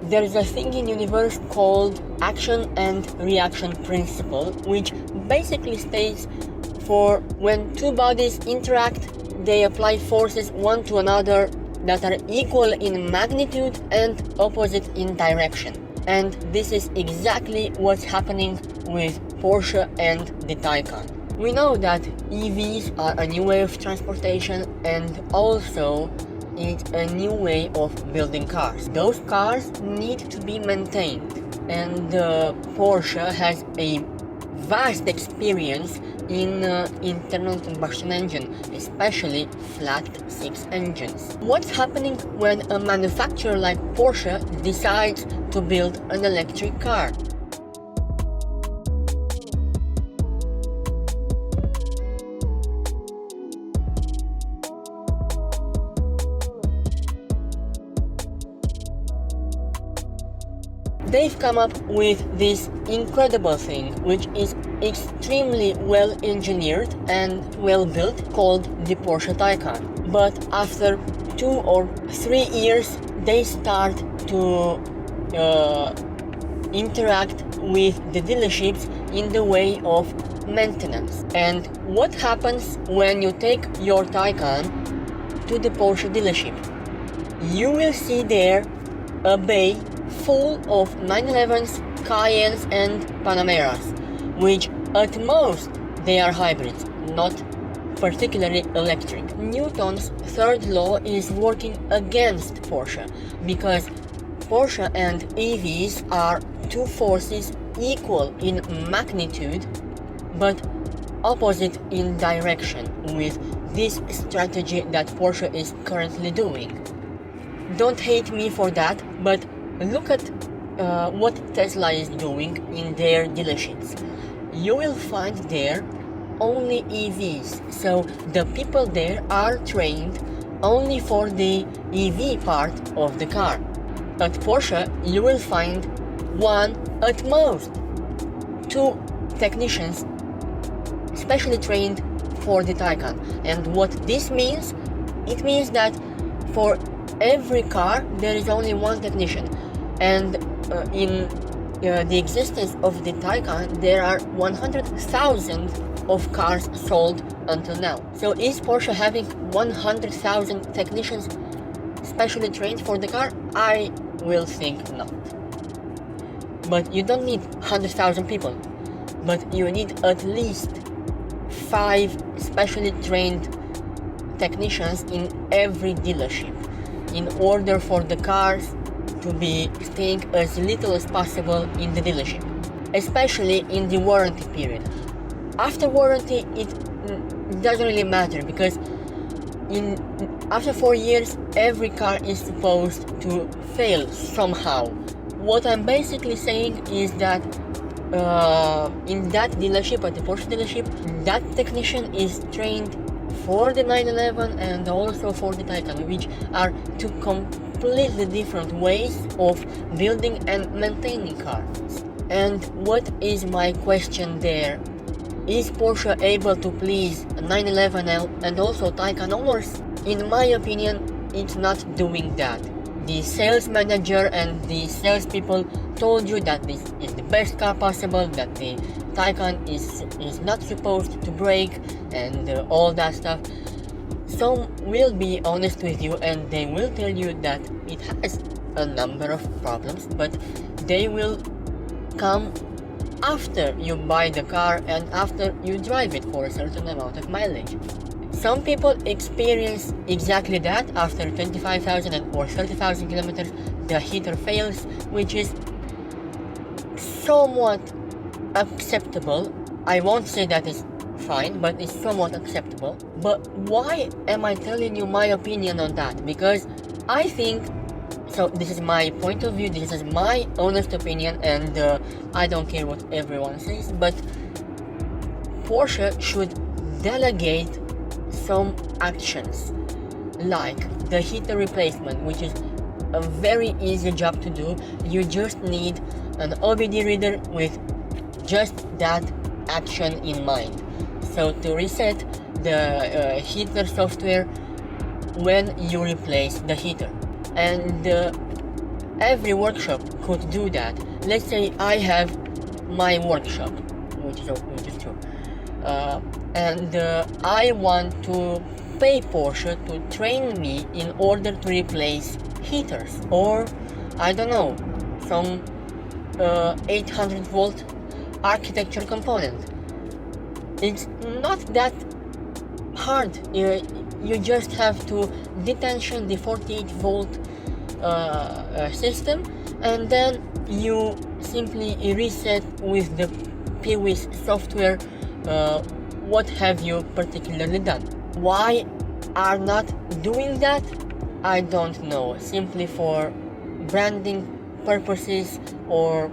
There is a thing in universe called action and reaction principle, which basically states for when two bodies interact, they apply forces one to another that are equal in magnitude and opposite in direction. And this is exactly what's happening with Porsche and the Taycan. We know that EVs are a new way of transportation, and also it's a new way of building cars. Those cars need to be maintained, and Porsche has a vast experience in internal combustion engine, especially flat six engines. What's happening when a manufacturer like Porsche decides to build an electric car? They've come up with this incredible thing, which is extremely well engineered and well built, called the Porsche Taycan. But after 2 or 3 years, they start to interact with the dealerships in the way of maintenance. And what happens when you take your Taycan to the Porsche dealership? You will see there a bay full of 911s, Cayennes and Panameras, which at most they are hybrids, not particularly electric. Newton's third law is working against Porsche, because Porsche and EVs are two forces equal in magnitude but opposite in direction with this strategy that Porsche is currently doing. Don't hate me for that, but look at what Tesla is doing in their dealerships. You will find there only EVs, so the people there are trained only for the EV part of the car. At Porsche, you will find one, at most 2 technicians specially trained for the Taycan. And what this means, it means that for every car there is only one technician. And in the existence of the Taycan, there are 100,000 of cars sold until now. So is Porsche having 100,000 technicians specially trained for the car? I will think not. But you don't need 100,000 people, but you need at least 5 specially trained technicians in every dealership in order for the cars to be staying as little as possible in the dealership, especially in the warranty period. After warranty, it doesn't really matter, because after 4 years, every car is supposed to fail somehow. What I'm basically saying is that in that dealership, at the Porsche dealership, that technician is trained for the 911 and also for the Taycan, which are two completely different ways of building and maintaining cars. And what is my question there? Is Porsche able to please 911 and also Taycan owners? In my opinion, it's not doing that. The sales manager and the salespeople told you that this is the best car possible, that the Taycan is not supposed to break, and all that stuff. Some will be honest with you and they will tell you that it has a number of problems, but they will come after you buy the car and after you drive it for a certain amount of mileage. Some people experience exactly that. After 25,000 or 30,000 kilometers, the heater fails, which is somewhat acceptable. I won't say that is fine, but it's somewhat acceptable. But why am I telling you my opinion on that? Because I think, so this is my point of view, this is my honest opinion, and I don't care what everyone says, but Porsche should delegate some actions, like the heater replacement, which is a very easy job to do. You just need an OBD reader with just that action in mind. So to reset the heater software when you replace the heater. And every workshop could do that. Let's say I have my workshop, which is true, and I want to pay Porsche to train me in order to replace heaters, or I don't know, some 800 volt architecture component. It's not that hard. You just have to detension the 48 volt system, and then you simply reset with the PWIS software what have you particularly done. Why are not doing that? I don't know. Simply for branding purposes, or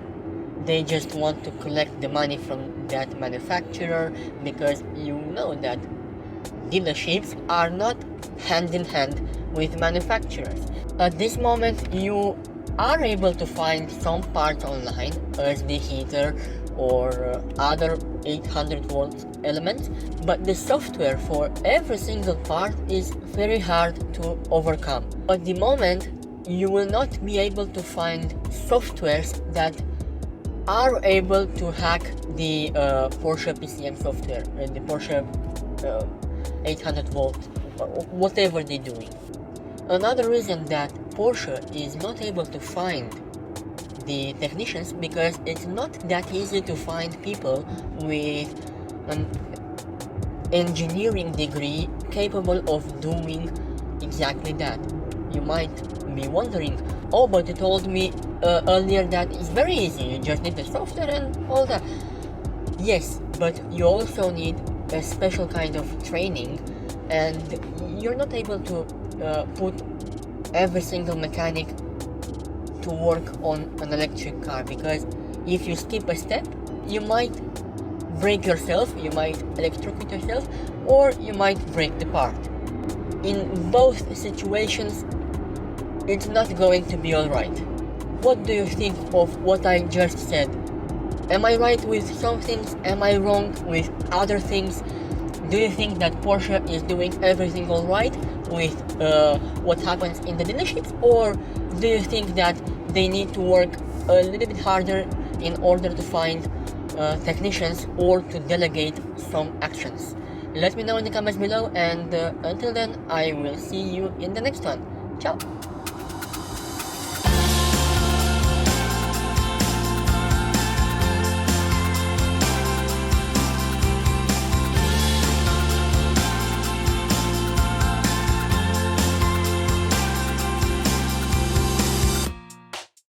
they just want to collect the money from that manufacturer, because you know that dealerships are not hand in hand with manufacturers. At this moment, you are able to find some parts online as the heater or other 800 volt elements, but the software for every single part is very hard to overcome. At the moment, you will not be able to find softwares that are able to hack the Porsche PCM software and the Porsche 800 volt, whatever they're doing. Another reason that Porsche is not able to find the technicians, because it's not that easy to find people with an engineering degree capable of doing exactly that. You might be wondering, oh, but you told me earlier that it's very easy, you just need the software and all that. Yes, but you also need a special kind of training, and you're not able to put every single mechanic to work on an electric car, because if you skip a step, you might break yourself, you might electrocute yourself, or you might break the part. In both situations, it's not going to be alright. What do you think of what I just said? Am I right with some things? Am I wrong with other things? Do you think that Porsche is doing everything alright with what happens in the dealerships? Or do you think that they need to work a little bit harder in order to find technicians, or to delegate some actions? Let me know in the comments below, and until then, I will see you in the next one. Ciao!